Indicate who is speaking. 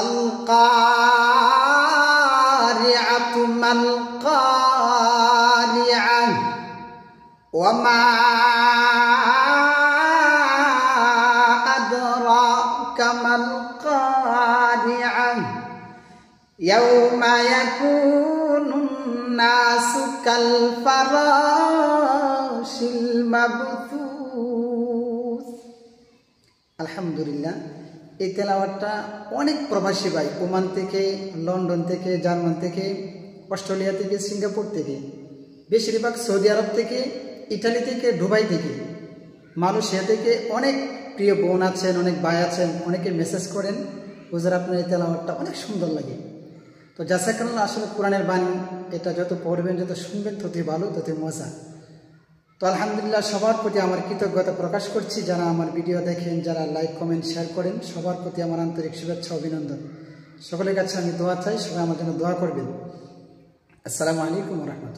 Speaker 1: আল কারিআতু মাল কারিআ ওয়া মা আদরাকা মাল কারিআ ইয়াউমা ইয়াকুনুন নাসু কাল ফারাশিল মাবথুস। আলহামদুলিল্লাহ, এই তেলাওয়াতটা অনেক প্রবাসী ভাই ওমান থেকে, লন্ডন থেকে, জার্মান থেকে, অস্ট্রেলিয়া থেকে, সিঙ্গাপুর থেকে, বেশিরভাগ সৌদি আরব থেকে, ইটালি থেকে, দুবাই থেকে, মালয়েশিয়া থেকে অনেক প্রিয় বোন আছেন, অনেক ভাই আছেন, অনেকে মেসেজ করেন হুজুর আপনার এই তেলাওয়াতটা অনেক সুন্দর লাগে। তো জাযাকাল্লাহ, আসলে কোরআনের বাণী, এটা যত পড়বেন যত শুনবেন ততই ভালো, ততই মজা। তো আলহামদুলিল্লাহ, সবার প্রতি আমার কৃতজ্ঞতা প্রকাশ করছি, যারা আমার ভিডিও দেখেন, যারা লাইক কমেন্ট শেয়ার করেন, সবার প্রতি আমার আন্তরিক শুভেচ্ছা অভিনন্দন। সকলের কাছে আমি দোয়া চাই, সবাই আমার জন্য দোয়া করবেন। আসসালামু আলাইকুম ওয়া রাহমাতুল্লাহ।